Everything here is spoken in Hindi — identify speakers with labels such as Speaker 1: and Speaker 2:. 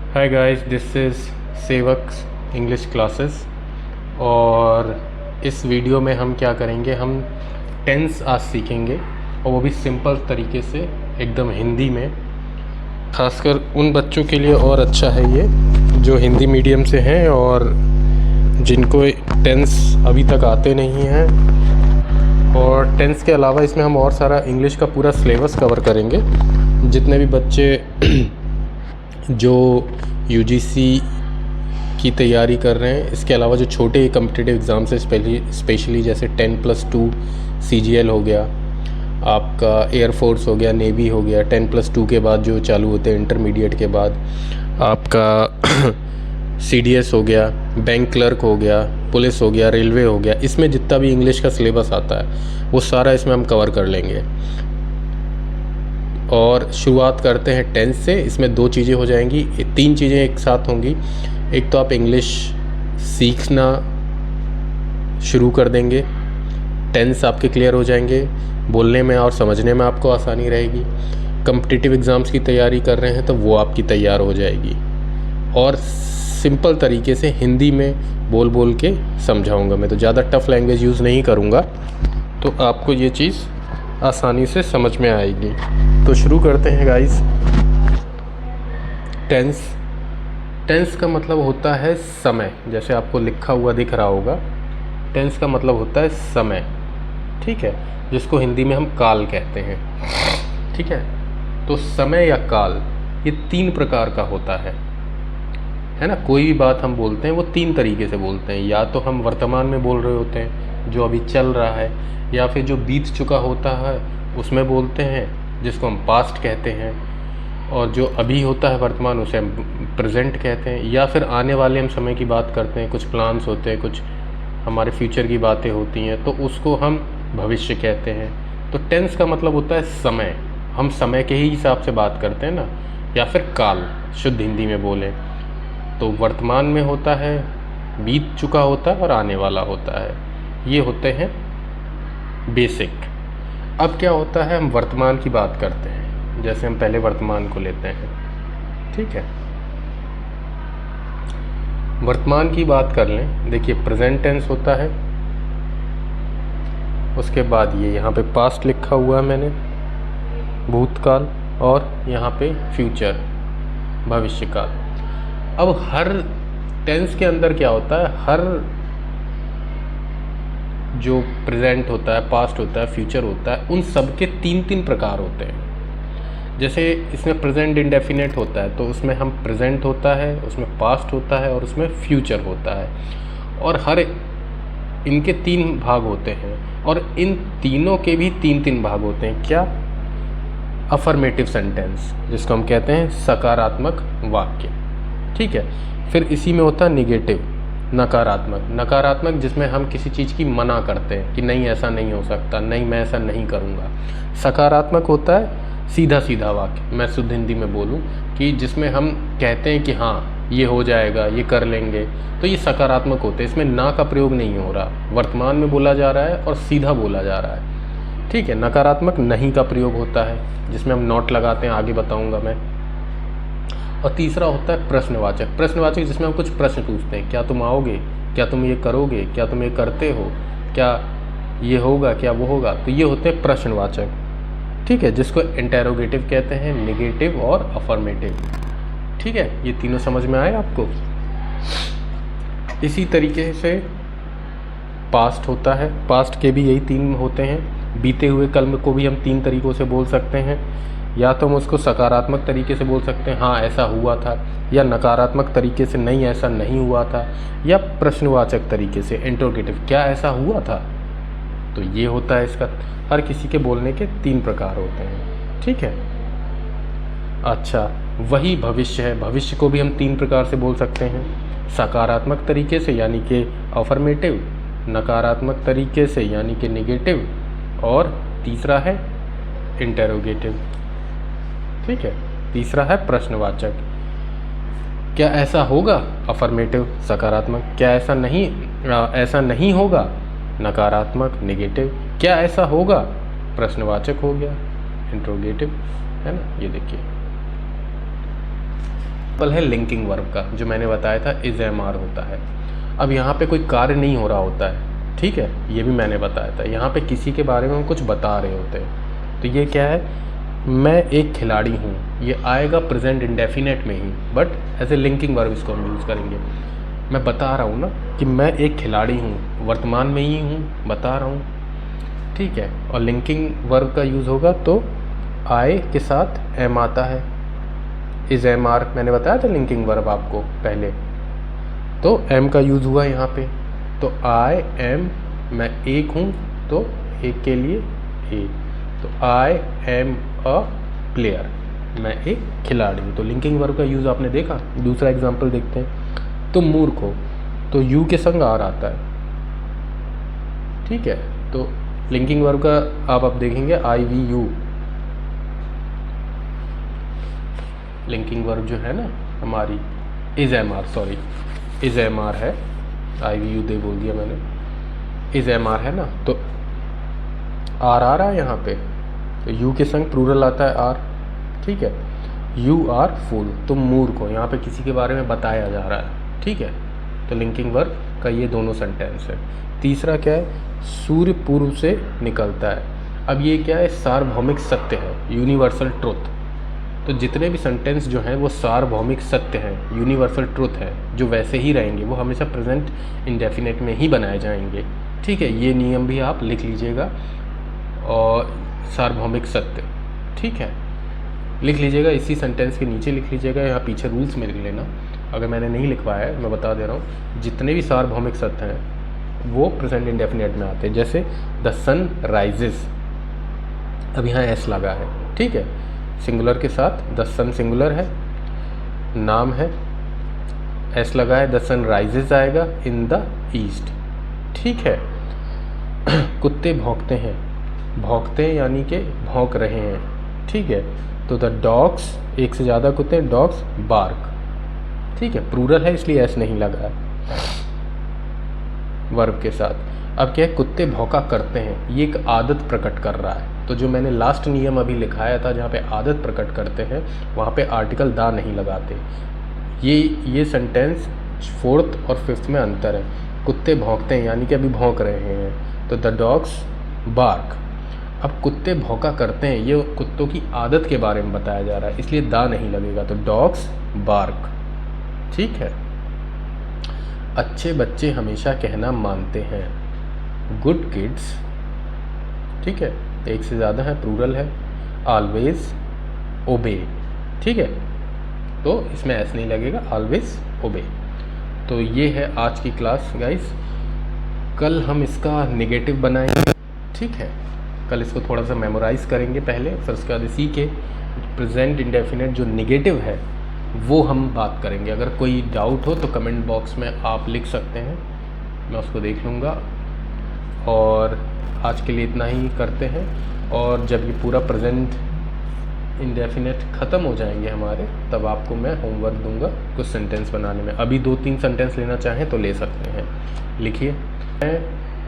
Speaker 1: हाय गाइस, दिस इज़ सेवक इंग्लिश क्लासेस। और इस वीडियो में हम क्या करेंगे, हम टेंस आज सीखेंगे और वो भी सिंपल तरीके से एकदम हिंदी में। खासकर उन बच्चों के लिए और अच्छा है ये जो हिंदी मीडियम से हैं और जिनको टेंस अभी तक आते नहीं हैं। और टेंस के अलावा इसमें हम और सारा इंग्लिश का पूरा सिलेबस कवर करेंगे। जितने भी बच्चे जो यूजीसी की तैयारी कर रहे हैं, इसके अलावा जो छोटे कम्पिटिटिव एग्ज़ाम्स है स्पेशली जैसे 10+2 CGL हो गया, आपका एयरफोर्स हो गया, नेवी हो गया, 10+2 के बाद जो चालू होते हैं इंटरमीडिएट के बाद, आपका CDS हो गया, बैंक क्लर्क हो गया, पुलिस हो गया, रेलवे हो गया, इसमें जितना भी इंग्लिश का सिलेबस आता है वो सारा इसमें हम कवर कर लेंगे। और शुरुआत करते हैं टेंस से। इसमें 2 चीज़ें हो जाएंगी, 3 चीज़ें एक साथ होंगी। एक तो आप इंग्लिश सीखना शुरू कर देंगे, टेंस आपके क्लियर हो जाएंगे, बोलने में और समझने में आपको आसानी रहेगी। कम्पिटिटिव एग्ज़ाम्स की तैयारी कर रहे हैं तो वो आपकी तैयार हो जाएगी। और सिंपल तरीके से हिंदी में बोल बोल के समझाऊंगा मैं, तो ज़्यादा टफ़ लैंग्वेज यूज़ नहीं करूँगा, तो आपको ये चीज़ आसानी से समझ में आएगी। तो शुरू करते हैं गाइस। टेंस का मतलब होता है समय, जैसे आपको लिखा हुआ दिख रहा होगा। टेंस का मतलब होता है समय, ठीक है, जिसको हिंदी में हम काल कहते हैं, ठीक है। तो समय या काल ये 3 प्रकार का होता है ना। कोई भी बात हम बोलते हैं वो 3 तरीके से बोलते हैं। या तो हम वर्तमान में बोल रहे होते हैं जो अभी चल रहा है, या फिर जो बीत चुका होता है उसमें बोलते हैं जिसको हम पास्ट कहते हैं, और जो अभी होता है वर्तमान उसे हम प्रेजेंट कहते हैं। या फिर आने वाले हम समय की बात करते हैं, कुछ प्लान्स होते हैं, कुछ हमारे फ्यूचर की बातें होती हैं तो उसको हम भविष्य कहते हैं। तो टेंस का मतलब होता है समय, हम समय के ही हिसाब से बात करते हैं ना। या फिर काल, शुद्ध हिंदी में बोलें तो वर्तमान में होता है, बीत चुका होता है और आने वाला होता है। ये होते हैं बेसिक। अब क्या होता है, हम वर्तमान की बात करते हैं। जैसे हम पहले वर्तमान को लेते हैं, ठीक है। वर्तमान की बात कर लें, देखिए प्रेजेंट टेंस होता है, उसके बाद ये यहाँ पे पास्ट लिखा हुआ है मैंने, भूतकाल, और यहाँ पे फ्यूचर, भविष्यकाल। अब हर टेंस के अंदर क्या होता है, हर जो प्रेजेंट होता है, पास्ट होता है, फ्यूचर होता है, उन सब के 3-3 प्रकार होते हैं। जैसे इसमें प्रेजेंट इंडेफिनेट होता है तो उसमें हम प्रेजेंट होता है, उसमें पास्ट होता है और उसमें फ्यूचर होता है। और हर इनके 3 भाग होते हैं और इन तीनों के भी 3-3 भाग होते हैं। क्या? अफर्मेटिव सेंटेंस, जिसको हम कहते हैं सकारात्मक वाक्य, ठीक है। फिर इसी में होता है निगेटिव, नकारात्मक जिसमें हम किसी चीज़ की मना करते हैं कि नहीं ऐसा नहीं हो सकता, नहीं मैं ऐसा नहीं करूँगा। सकारात्मक होता है सीधा सीधा वाक्य, मैं शुद्ध हिंदी में बोलूँ कि जिसमें हम कहते हैं कि हाँ ये हो जाएगा, ये कर लेंगे, तो ये सकारात्मक होते हैं। इसमें ना का प्रयोग नहीं हो रहा, वर्तमान में बोला जा रहा है और सीधा बोला जा रहा है, ठीक है। नकारात्मक नहीं का प्रयोग होता है जिसमें हम नॉट लगाते हैं, आगे बताऊँगा मैं। और तीसरा होता है प्रश्नवाचक जिसमें हम कुछ प्रश्न पूछते हैं, क्या तुम आओगे, क्या तुम ये करोगे, क्या तुम ये करते हो, क्या ये होगा, क्या वो होगा। तो ये होते हैं प्रश्नवाचक, ठीक है, जिसको इंटेरोगेटिव कहते हैं, निगेटिव और अफर्मेटिव, ठीक है। ये तीनों समझ में आए आपको। इसी तरीके से पास्ट होता है, पास्ट के भी यही 3 होते हैं। बीते हुए कल को भी हम 3 तरीक़ों से बोल सकते हैं। या तो हम उसको सकारात्मक तरीके से बोल सकते हैं, हाँ ऐसा हुआ था, या नकारात्मक तरीके से, नहीं ऐसा नहीं हुआ था, या प्रश्नवाचक तरीके से इंटरोगेटिव, क्या ऐसा हुआ था। तो ये होता है इसका, हर किसी के बोलने के 3 प्रकार होते हैं, ठीक है। अच्छा, वही भविष्य है, भविष्य को भी हम 3 प्रकार से बोल सकते हैं। सकारात्मक तरीके से यानी कि अफर्मेटिव, नकारात्मक तरीके से यानी कि निगेटिव, और तीसरा है इंटेरोगेटिव, ठीक है। तीसरा है प्रश्नवाचक, क्या ऐसा होगा, अफर्मेटिव सकारात्मक, क्या ऐसा नहीं होगा, नकारात्मक निगेटिव, क्या ऐसा होगा, प्रश्नवाचक हो गया, इंट्रोगेटिव, है ना। ये देखिए एग्जाम्पल है लिंकिंग वर्ब का, जो मैंने बताया था इज एम आर होता है। अब यहाँ पे कोई कार्य नहीं हो रहा होता है, ठीक है, ये भी मैंने बताया था। यहाँ पे किसी के बारे में हम कुछ बता रहे होते हैं। तो ये क्या है, मैं एक खिलाड़ी हूँ, ये आएगा प्रेजेंट इंडेफिनेट में ही, but as a linking verb इसको हम यूज़ करेंगे। मैं बता रहा हूँ ना कि मैं एक खिलाड़ी हूँ, वर्तमान में ही हूँ, बता रहा हूँ, ठीक है। और लिंकिंग वर्ब का यूज़ होगा तो आई के साथ एम आता है, इज एम आर, मैंने बताया था लिंकिंग वर्ब आपको पहले। तो एम का यूज़ हुआ यहाँ पे, तो आई एम, मैं एक हूँ तो एक के लिए ए, तो आई एम अ प्लेयर, मैं एक खिलाड़ी हूँ। तो लिंकिंग वर्ब का यूज़ आपने देखा। दूसरा एग्जांपल देखते हैं, तुम मूर्ख हो, तो यू के संग आर आता है, ठीक है। तो लिंकिंग वर्ब का आप अब देखेंगे I we you, linking verb जो है ना हमारी is am are, sorry is am are है, आई वी यू दे बोल दिया मैंने, इज एम आर है ना, तो आर आ रहा है यहाँ पे, तो यू के संग प्लूरल आता है आर, ठीक है। यू आर फूल, तुम मूर्ख हो, यहाँ पे किसी के बारे में बताया जा रहा है, ठीक है। तो लिंकिंग वर्ब का ये दोनों सेंटेंस है। तीसरा क्या है, सूर्य पूर्व से निकलता है। अब ये क्या है, सार्वभौमिक सत्य है, यूनिवर्सल ट्रुथ। तो जितने भी सेंटेंस जो हैं वो सार्वभौमिक सत्य हैं, यूनिवर्सल ट्रुथ है, जो वैसे ही रहेंगे, वो हमेशा प्रेजेंट इंडेफिनेट में ही बनाए जाएंगे, ठीक है। ये नियम भी आप लिख लीजिएगा, और सार्वभौमिक सत्य, ठीक है, लिख लीजिएगा, इसी सेंटेंस के नीचे लिख लीजिएगा, यहाँ पीछे रूल्स में लिख लेना। अगर मैंने नहीं लिखवाया है, मैं बता दे रहा हूँ, जितने भी सार्वभौमिक सत्य हैं वो प्रेजेंट इंडेफिनेट में आते हैं। जैसे द सन राइजेस, अब यहाँ एस लगा है, ठीक है, सिंगुलर के साथ, द सन सिंगुलर है, नाम है, एस लगा है, द सन राइजेस आएगा इन द ईस्ट, ठीक है। कुत्ते भौंकते हैं, भौंकते हैं यानी कि भौंक रहे हैं, ठीक है। तो द डॉग्स, एक से ज़्यादा कुत्ते हैं, डॉग्स बार्क, ठीक है, प्लूरल है इसलिए एस नहीं लगा है वर्ब के साथ। अब क्या है, कुत्ते भौंका करते हैं, ये एक आदत प्रकट कर रहा है। तो जो मैंने लास्ट नियम अभी लिखाया था, जहाँ पे आदत प्रकट करते हैं, वहाँ पे आर्टिकल दा नहीं लगाते। ये सेंटेंस फोर्थ और फिफ्थ में अंतर है। कुत्ते भौंकते हैं यानी कि अभी भौंक रहे हैं, तो द डॉग्स बार्क। अब कुत्ते भौंका करते हैं, ये कुत्तों की आदत के बारे में बताया जा रहा है, इसलिए दा नहीं लगेगा, तो डॉग्स बार्क, ठीक है। अच्छे बच्चे हमेशा कहना मानते हैं, गुड किड्स, ठीक है, एक से ज़्यादा है, प्लूरल है, ऑलवेज ओबे, ठीक है, तो इसमें ऐसा नहीं लगेगा, ऑलवेज ओबे। तो ये है आज की क्लास गाइस। कल हम इसका नेगेटिव बनाएंगे, ठीक है, कल इसको थोड़ा सा मेमोराइज करेंगे पहले, फिर उसके बाद इसी के प्रेजेंट इंडेफिनेट जो नेगेटिव है वो हम बात करेंगे। अगर कोई डाउट हो तो कमेंट बॉक्स में आप लिख सकते हैं, मैं उसको देख लूँगा। और आज के लिए इतना ही करते हैं, और जब ये पूरा प्रेजेंट इंडेफिनेट ख़त्म हो जाएंगे हमारे, तब आपको मैं होमवर्क दूंगा कुछ सेंटेंस बनाने में। अभी 2-3 सेंटेंस लेना चाहें तो ले सकते हैं, लिखिए। मैं